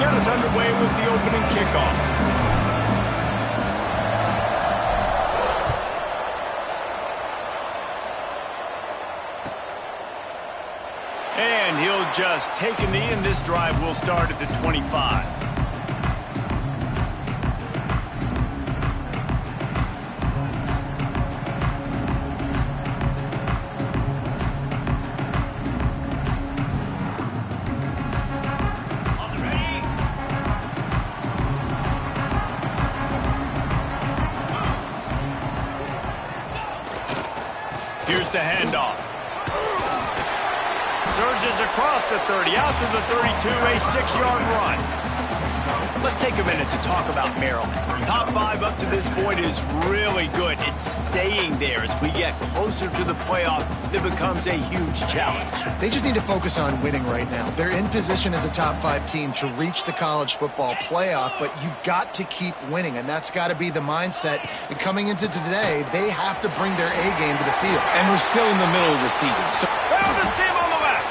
get us underway with the opening kickoff. And he'll just take a knee, and this drive will start at the 25. Here's the handoff. Surges across the 30, out to the 32, a 6-yard run. Let's take a minute to talk about Maryland. Top 5 up to this point is really good. It's staying there. As we get closer to the playoff, it becomes a huge challenge. They just need to focus on winning right now. They're in position as a top 5 team to reach the college football playoff, but you've got to keep winning, and that's got to be the mindset. And coming into today, they have to bring their A game to the field. And we're still in the middle of the season. So found the seam on the left.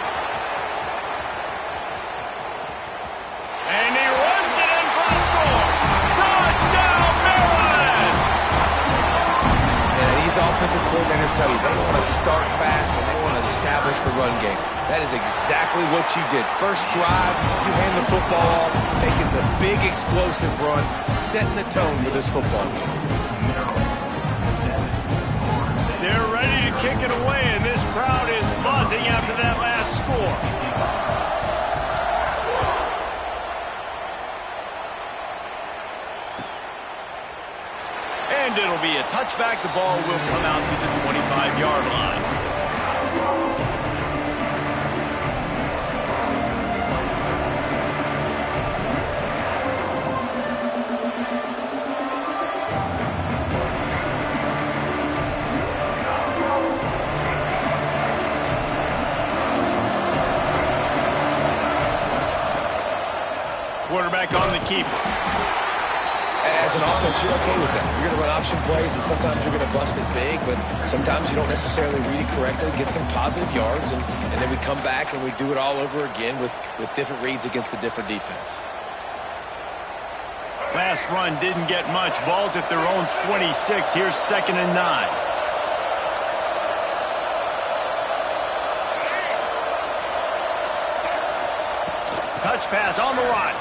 And he runs it in for a score. Touchdown, Maryland! And these offensive coordinators tell you they want to start fast and they want to establish the run game. That is exactly what you did. First drive, you hand the football off, making the big explosive run, setting the tone for this football game. They're ready to kick it away, and this crowd is buzzing after that last score. And it'll be a touchback. The ball will come out to the 25-yard line. Quarterback on the keeper. As an offense, you're okay with that. You're going to run option plays, and sometimes you're going to bust it big, but sometimes you don't necessarily read it correctly, get some positive yards, and then we come back and we do it all over again with different reads against the different defense. Last run didn't get much. Ball's at their own 26. Here's 2nd and 9. Touch pass on the run.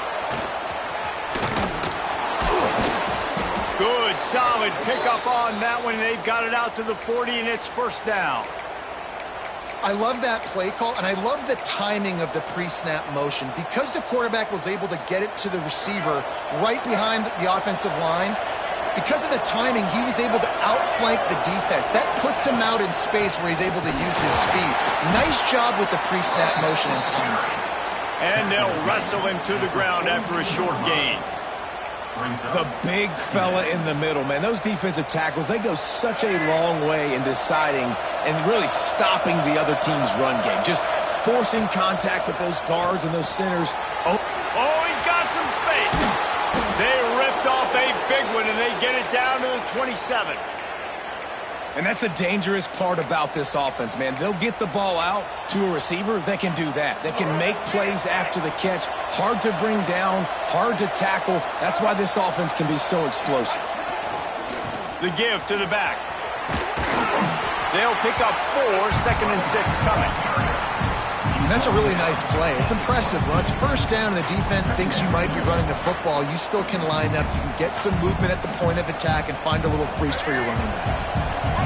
Good, solid pickup on that one. They've got it out to the 40, and it's first down. I love that play call, and I love the timing of the pre-snap motion. Because the quarterback was able to get it to the receiver right behind the offensive line, because of the timing, he was able to outflank the defense. That puts him out in space where he's able to use his speed. Nice job with the pre-snap motion and timing. And they'll wrestle him to the ground after a short gain. The big fella in the middle, man. Those defensive tackles, they go such a long way in deciding and really stopping the other team's run game. Just forcing contact with those guards and those centers. Oh, he's got some space. They ripped off a big one, and they get it down to the 27. And that's the dangerous part about this offense, man. They'll get the ball out to a receiver. They can do that. They can make plays after the catch. Hard to bring down, hard to tackle. That's why this offense can be so explosive. The give to the back. They'll pick up 4, 2nd and 6 coming. And that's a really nice play. It's impressive. When it's first down and the defense thinks you might be running the football, you still can line up. You can get some movement at the point of attack and find a little crease for your running back.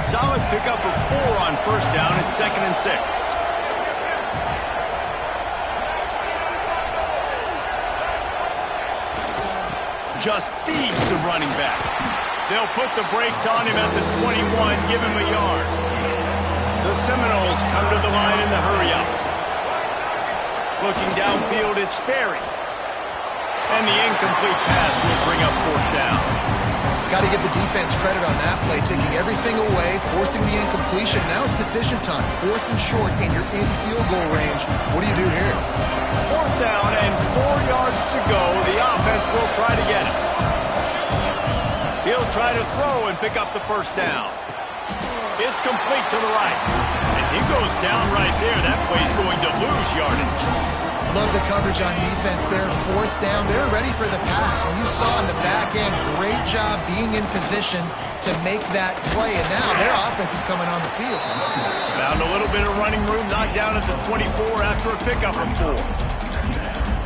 Solid pickup of 4 on first down. It's 2nd and 6. Just feeds the running back. They'll put the brakes on him at the 21, give him a yard. The Seminoles come to the line in the hurry-up. Looking downfield, it's Sperry. And the incomplete pass will bring up 4th down. Got to give the defense credit on that play, taking everything away, forcing the incompletion. Now it's decision time. 4th and short, and you're in field goal range. What do you do here? 4th down and 4 yards to go. The offense will try to get it. He'll try to throw and pick up the first down. It's complete to the right. And he goes down right there. That play's going to lose yardage. Love the coverage on defense there. Fourth down. They're ready for the pass. And you saw in the back end, great job being in position to make that play. And now their offense is coming on the field. Found a little bit of running room, knocked down at the 24 after a pickup of 4.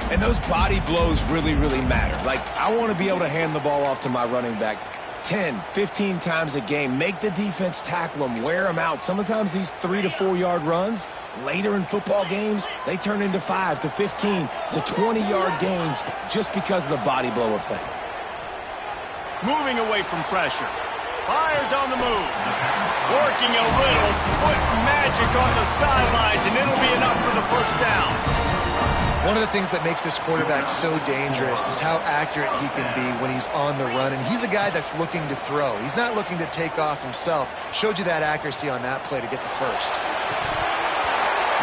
And those body blows really, really matter. Like, I want to be able to hand the ball off to my running back 10, 15 times a game. Make the defense tackle them, wear them out. Sometimes these 3 to 4 yard runs, later in football games, they turn into 5 to 15 to 20 yard gains just because of the body blow effect. Moving away from pressure. Fires on the move. Working a little foot magic on the sidelines, and it'll be enough for the first down. One of the things that makes this quarterback so dangerous is how accurate he can be when he's on the run. And he's a guy that's looking to throw. He's not looking to take off himself. Showed you that accuracy on that play to get the first.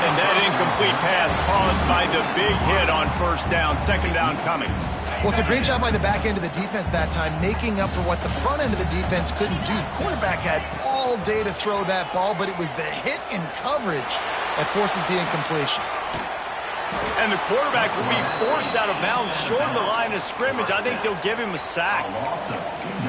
And that incomplete pass caused by the big hit on first down. Second down coming. Well, it's a great job by the back end of the defense that time, making up for what the front end of the defense couldn't do. The quarterback had all day to throw that ball, but it was the hit in coverage that forces the incompletion. And the quarterback will be forced out of bounds short of the line of scrimmage. I think they'll give him a sack.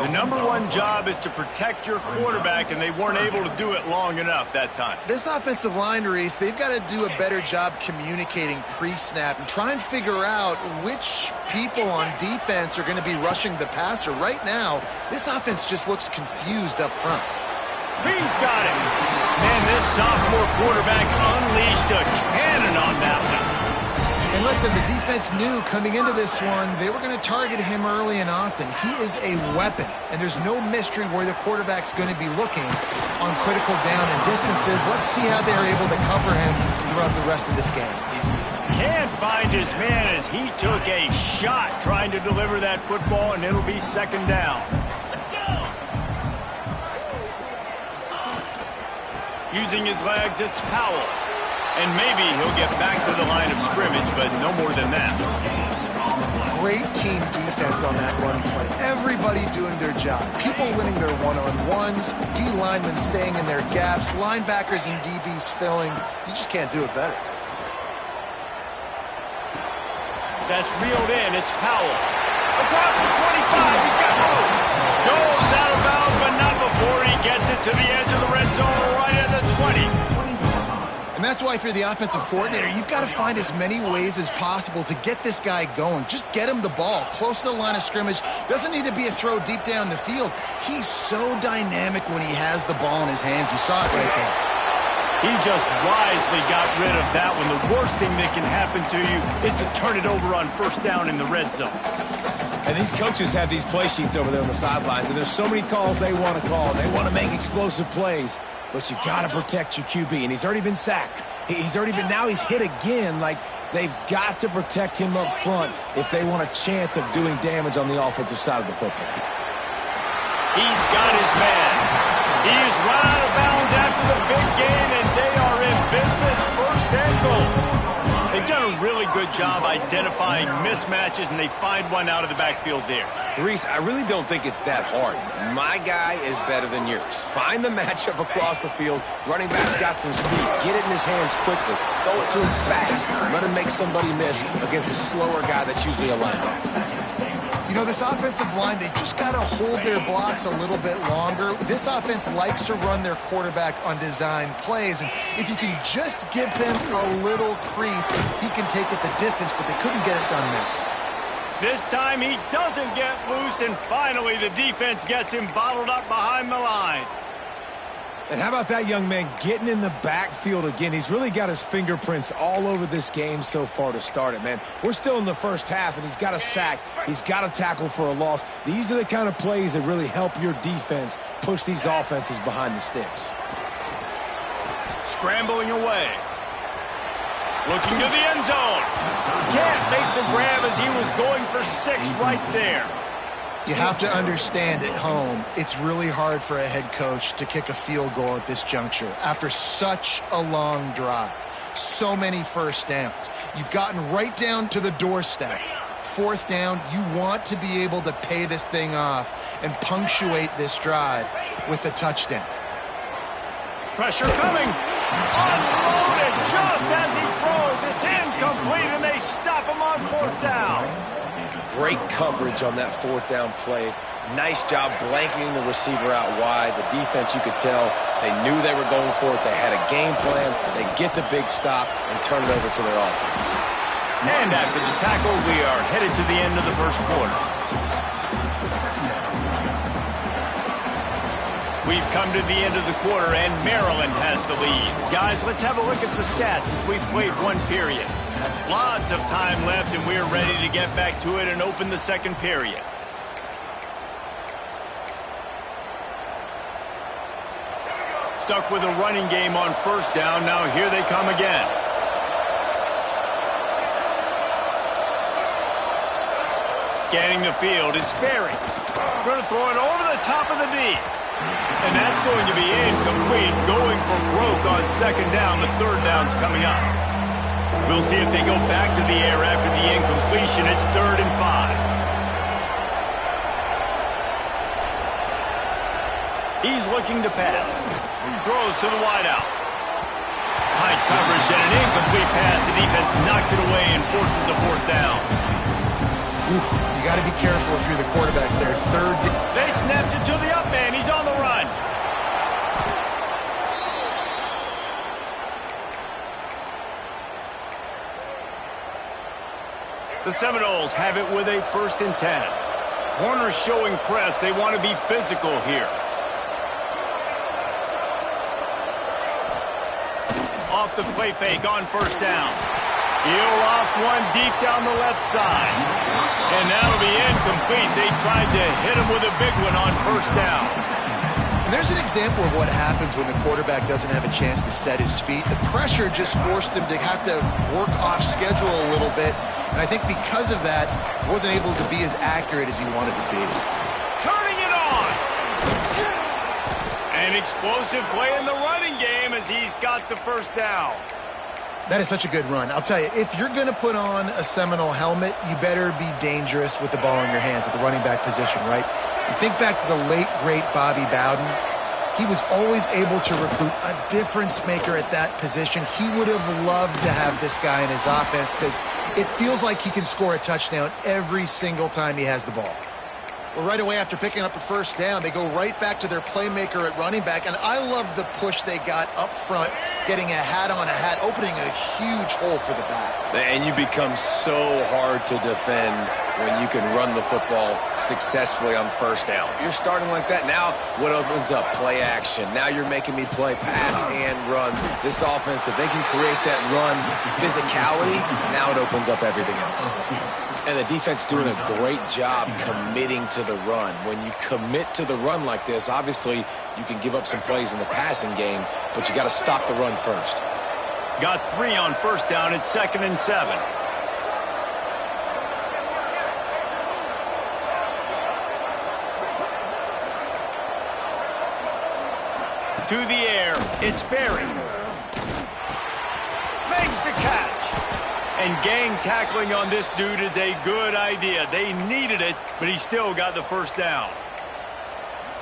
The number one job is to protect your quarterback, and they weren't able to do it long enough that time. This offensive line, Reese, they've got to do a better job communicating pre-snap and try and figure out which people on defense are going to be rushing the passer. Right now, this offense just looks confused up front. He's got it. Man, this sophomore quarterback unleashed a cannon on that one. And listen, the defense knew coming into this one, they were going to target him early and often. He is a weapon, and there's no mystery where the quarterback's going to be looking on critical down and distances. Let's see how they're able to cover him throughout the rest of this game. Can't find his man as he took a shot trying to deliver that football, and it'll be second down. Using his legs, it's Powell. And maybe he'll get back to the line of scrimmage, but no more than that. Great team defense on that run play. Everybody doing their job. People winning their one-on-ones, D linemen staying in their gaps, linebackers and DBs filling. You just can't do it better. That's reeled in. It's Powell. Across the 25. He's got room. Goes out of bounds, but not before he gets it to the edge of the red zone right at the 20. And that's why, if you're the offensive coordinator, you've got to find as many ways as possible to get this guy going. Just get him the ball close to the line of scrimmage. Doesn't need to be a throw deep down the field. He's so dynamic when he has the ball in his hands. You saw it right there. He just wisely got rid of that one. The worst thing that can happen to you is to turn it over on first down in the red zone. And these coaches have these play sheets over there on the sidelines, and there's so many calls they want to call. They want to make explosive plays. But you got to protect your QB, and he's already been sacked. Now he's hit again. Like, they've got to protect him up front if they want a chance of doing damage on the offensive side of the football. He's got his man. He's run out of bounds after the big gain, and they are in business, first and goal. They've done a really good job identifying mismatches, and they find one out of the backfield there. Reese, I really don't think it's that hard. My guy is better than yours. Find the matchup across the field. Running back's got some speed. Get it in his hands quickly. Throw it to him fast. Let him make somebody miss against a slower guy that's usually a linebacker. You know, this offensive line, they just got to hold their blocks a little bit longer. This offense likes to run their quarterback on design plays, and if you can just give him a little crease, he can take it the distance, but they couldn't get it done there. This time he doesn't get loose, and finally the defense gets him bottled up behind the line. And how about that young man getting in the backfield again? He's really got his fingerprints all over this game so far to start it, man. We're still in the first half, and he's got a sack. He's got a tackle for a loss. These are the kind of plays that really help your defense push these offenses behind the sticks. Scrambling away. Looking to the end zone. Can't make the grab as he was going for 6 right there. You have to understand at home, it's really hard for a head coach to kick a field goal at this juncture after such a long drive. So many first downs. You've gotten right down to the doorstep. Fourth down, you want to be able to pay this thing off and punctuate this drive with a touchdown. Pressure coming. Unloaded just as he throws. It's incomplete, and they stop him on 4th down. Great coverage on that 4th down play. Nice job blanketing the receiver out wide. The defense, you could tell, they knew they were going for it. They had a game plan. They get the big stop and turn it over to their offense. And after the tackle, we are headed to the end of the first quarter. We've come to the end of the quarter, and Maryland has the lead. Guys, let's have a look at the stats as we've played one period. Lots of time left, and we're ready to get back to it and open the second period. Stuck with a running game on 1st down. Now here they come again. Scanning the field, it's Sperry. Going to throw it over the top of the D. And that's going to be incomplete. Going for broke on 2nd down. The 3rd down's coming up. We'll see if they go back to the air after the incompletion. It's 3rd and 5. He's looking to pass. Throws to the wideout. High coverage and an incomplete pass. The defense knocks it away and forces the 4th down. Oof, you got to be careful if you're the quarterback there. 3rd. They snapped it to the up man. He's on the run. The Seminoles have it with a 1st and 10. Corners showing press. They want to be physical here. Off the play fake on 1st down. He'll loft one deep down the left side. And that'll be incomplete. They tried to hit him with a big one on 1st down. And there's an example of what happens when the quarterback doesn't have a chance to set his feet. The pressure just forced him to have to work off schedule a little bit. And I think because of that, wasn't able to be as accurate as he wanted to be. Turning it on. An explosive play in the running game as he's got the 1st down. That is such a good run. I'll tell you, if you're going to put on a Seminole helmet, you better be dangerous with the ball in your hands at the running back position, right? You think back to the late, great Bobby Bowden. He was always able to recruit a difference maker at that position. He would have loved to have this guy in his offense because it feels like he can score a touchdown every single time he has the ball. Well, right away after picking up a 1st down, they go right back to their playmaker at running back, and I love the push they got up front, getting a hat on a hat, opening a huge hole for the back. And you become so hard to defend when you can run the football successfully on 1st down. You're starting like that. Now what opens up? Play action. Now you're making me play pass and run. This offense, if they can create that run physicality, now it opens up everything else. And the defense doing a great job committing to the run. When you commit to the run like this, obviously you can give up some plays in the passing game, but you got to stop the run first. Got 3 on 1st down. It's 2nd and 7. To the air. It's Sperry. Makes the catch. And gang tackling on this dude is a good idea. They needed it, but he still got the 1st down.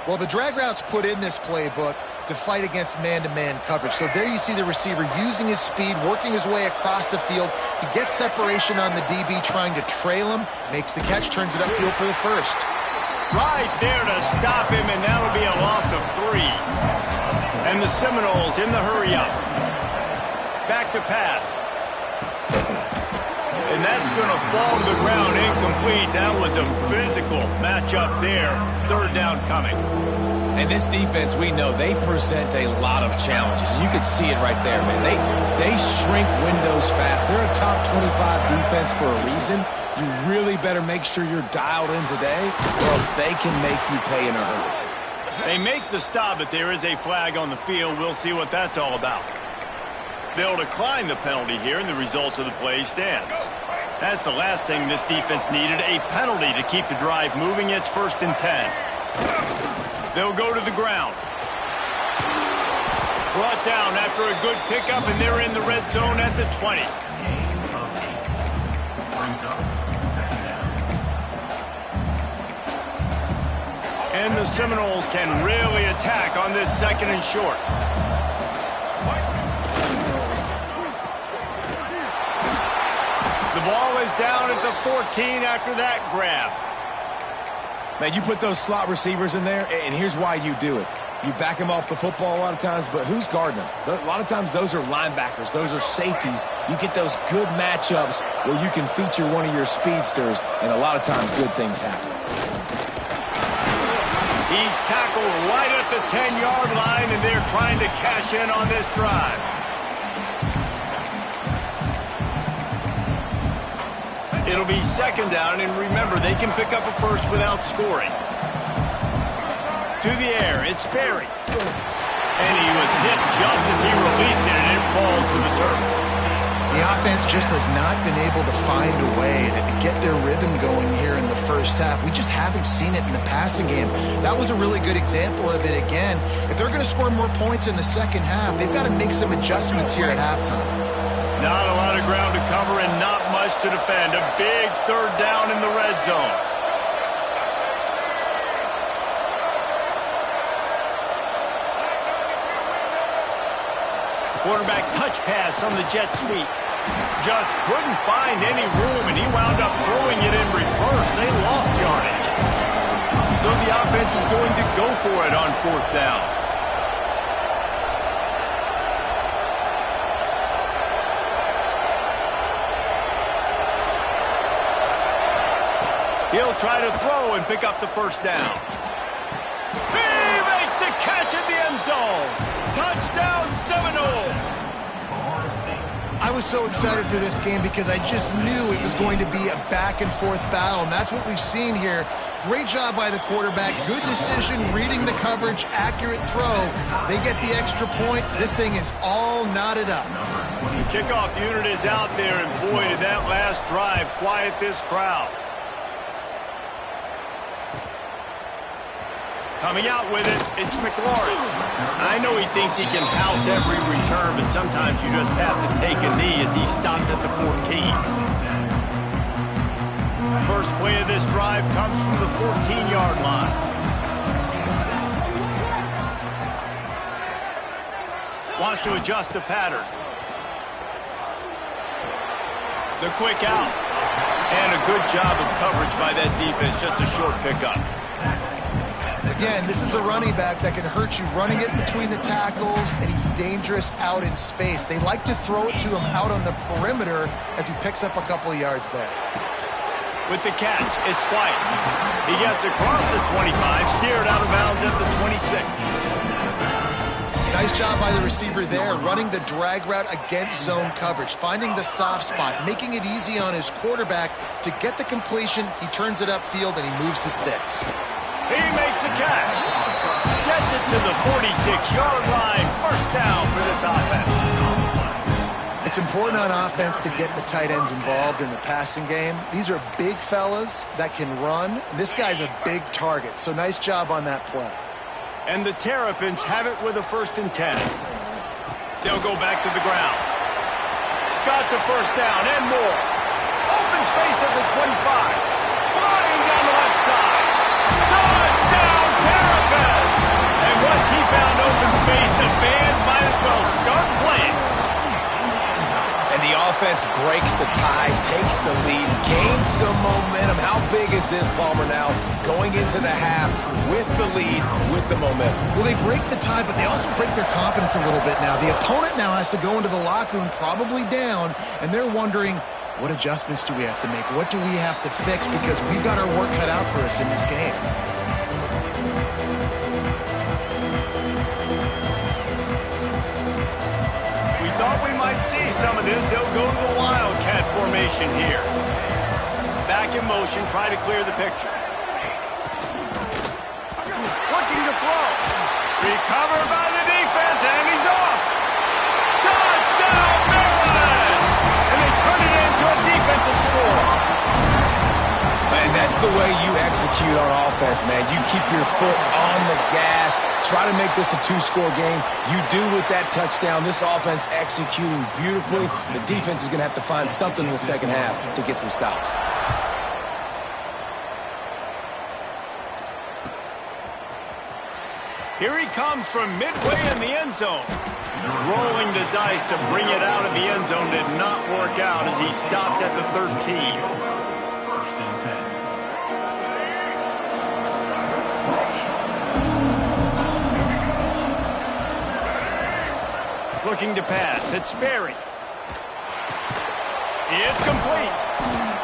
Well, the drag routes put in this playbook to fight against man-to-man coverage. So there you see the receiver using his speed, working his way across the field. He gets separation on the DB, trying to trail him, makes the catch, turns it upfield for the 1st. Right there to stop him, and that'll be a loss of 3. And the Seminoles in the hurry-up. Back to pass. And that's going to fall to the ground incomplete. That was a physical matchup there. 3rd down coming. And this defense, we know, they present a lot of challenges. And you can see it right there, man. They shrink windows fast. They're a top 25 defense for a reason. You really better make sure you're dialed in today, or else they can make you pay in a hurry. They make the stop, but there is a flag on the field. We'll see what that's all about. They'll decline the penalty here, and the result of the play stands. That's the last thing this defense needed, a penalty to keep the drive moving. It's 1st and 10. They'll go to the ground. Brought down after a good pickup, and they're in the red zone at the 20. And the Seminoles can really attack on this 2nd and short. down at the 14 after that grab. Man, you put those slot receivers in there, and here's why you do it. You back them off the football a lot of times, but who's guarding them? A lot of times those are linebackers. Those are safeties. You get those good matchups where you can feature one of your speedsters, and a lot of times good things happen. He's tackled right at the 10-yard line, and they're trying to cash in on this drive. It'll be second down, and remember, they can pick up a first without scoring. To the air, it's Berry. And he was hit just as he released it, and it falls to the turf. The offense just has not been able to find a way to get their rhythm going here in the first half. We just haven't seen it in the passing game. That was a really good example of it again. If they're going to score more points in the second half, they've got to make some adjustments here at halftime. Not a lot of ground to cover and not much to defend. A big third down in the red zone. Quarterback touch pass on the jet sweep. Just couldn't find any room, and he wound up throwing it in reverse. They lost yardage. So the offense is going to go for it on fourth down. He'll try to throw and pick up the first down. He makes the catch in the end zone. Touchdown, Seminoles! I was so excited for this game because I just knew it was going to be a back-and-forth battle, and that's what we've seen here. Great job by the quarterback. Good decision, reading the coverage, accurate throw. They get the extra point. This thing is all knotted up. The kickoff unit is out there, and boy, did that last drive quiet this crowd. Coming out with it, it's McLaurin. I know he thinks he can house every return, but sometimes you just have to take a knee as he stopped at the 14. First play of this drive comes from the 14-yard line. Wants to adjust the pattern. The quick out. And a good job of coverage by that defense, just a short pickup. Again, this is a running back that can hurt you running it between the tackles, and he's dangerous out in space. They like to throw it to him out on the perimeter as he picks up a couple of yards there. With the catch, it's White. He gets across the 25, steered out of bounds at the 26. Nice job by the receiver there, running the drag route against zone coverage, finding the soft spot, making it easy on his quarterback to get the completion. He turns it upfield, and he moves the sticks. He makes the catch. Gets it to the 46-yard line. First down for this offense. It's important on offense to get the tight ends involved in the passing game. These are big fellas that can run. This guy's a big target, so nice job on that play. And the Terrapins have it with a 1st and 10. They'll go back to the ground. Got to first down and more. Open space at the 25. Flying down the left side. Touchdown, Terrapins! And once he found open space, the band might as well start playing. And the offense breaks the tie, takes the lead, gains some momentum. How big is this, Palmer, now? Going into the half with the lead, with the momentum. Well, they break the tie, but they also break their confidence a little bit now. The opponent now has to go into the locker room probably down, and they're wondering, what adjustments do we have to make? What do we have to fix? Because we've got our work cut out for us in this game. We thought we might see some of this. They'll go to the Wildcat formation here. Back in motion, try to clear the picture. Looking to throw. Recovered by the defense, and he's off. Touchdown, Maryland! And they turn it into a defensive score. Man, that's the way you execute on offense, man. You keep your foot on the gas, try to make this a two-score game. You do with that touchdown. This offense executing beautifully. The defense is going to have to find something in the second half to get some stops. Here he comes from midway in the end zone. Rolling the dice to bring it out of the end zone did not work out as he stopped at the 13. Looking to pass. It's Sperry. It's complete.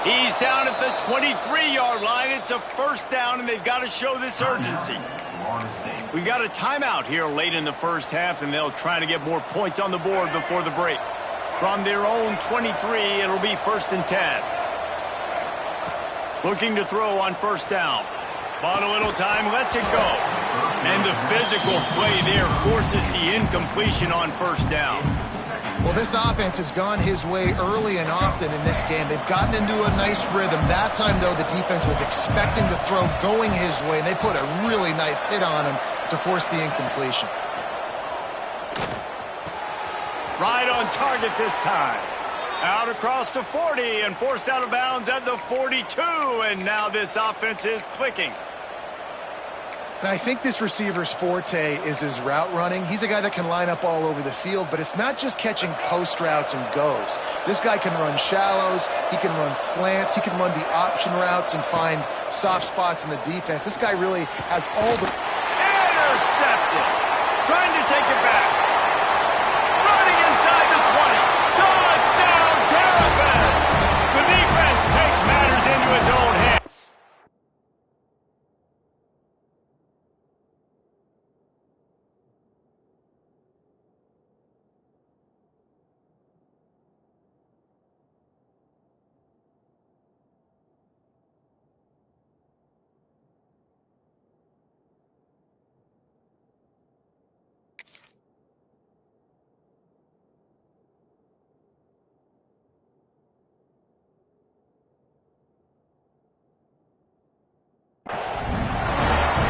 He's down at the 23-yard line. It's a first down, and they've got to show this urgency. We got a timeout here late in the first half, and they'll try to get more points on the board before the break. From their own 23, it'll be 1st and 10. Looking to throw on first down. Bought a little time, lets it go. And the physical play there forces the incompletion on first down. Well, this offense has gone his way early and often in this game. They've gotten into a nice rhythm. That time, though, the defense was expecting the throw going his way, and they put a really nice hit on him to force the incompletion. Right on target this time. Out across the 40 and forced out of bounds at the 42, and now this offense is clicking. And I think this receiver's forte is his route running. He's a guy that can line up all over the field, but it's not just catching post routes and goes. This guy can run shallows, he can run slants, he can run the option routes and find soft spots in the defense. This guy really has all the... Intercepted! Trying to take it back. Running inside the 20. Touchdown, Terrapins! The defense takes matters into its own hands.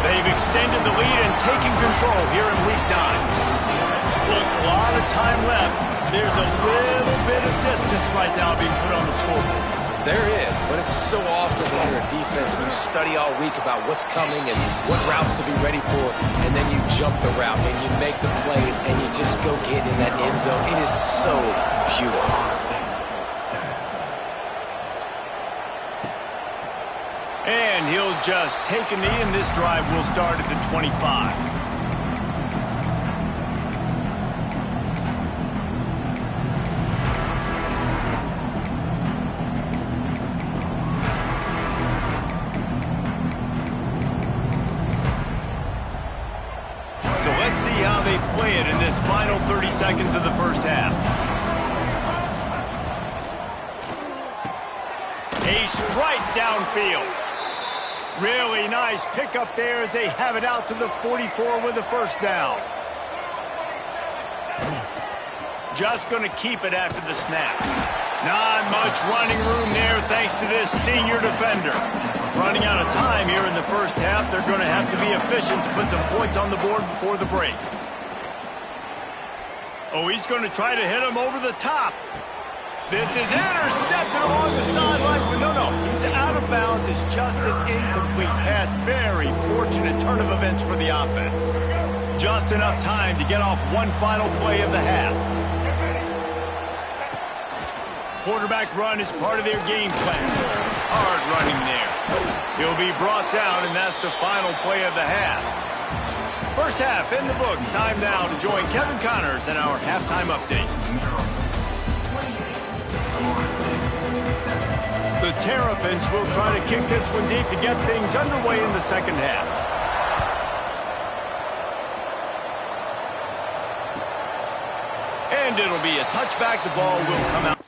They've extended the lead and taken control here in Week 9. Well, a lot of time left. There's a little bit of distance right now being put on the scoreboard. There is, but it's so awesome when you're a defense and you study all week about what's coming and what routes to be ready for, and then you jump the route and you make the plays and you just go get in that end zone. It is so beautiful. And he'll just take a knee, and this drive will start at the 25. So let's see how they play it in this final 30 seconds of the first half. A strike downfield. Really nice pickup there as they have it out to the 44 with the first down. Just going to keep it after the snap. Not much running room there thanks to this senior defender. Running out of time here in the first half. They're going to have to be efficient to put some points on the board before the break. Oh, he's going to try to hit him over the top. This is intercepted along the sidelines, but no, he's out of bounds. It's just an incomplete pass. Very fortunate turn of events for the offense. Just enough time to get off one final play of the half. Quarterback run is part of their game plan. Hard running there. He'll be brought down, and that's the final play of the half. First half in the books. Time now to join Kevin Connors in our halftime update. The Terrapins will try to kick this one deep to get things underway in the second half. And it'll be a touchback. The ball will come out.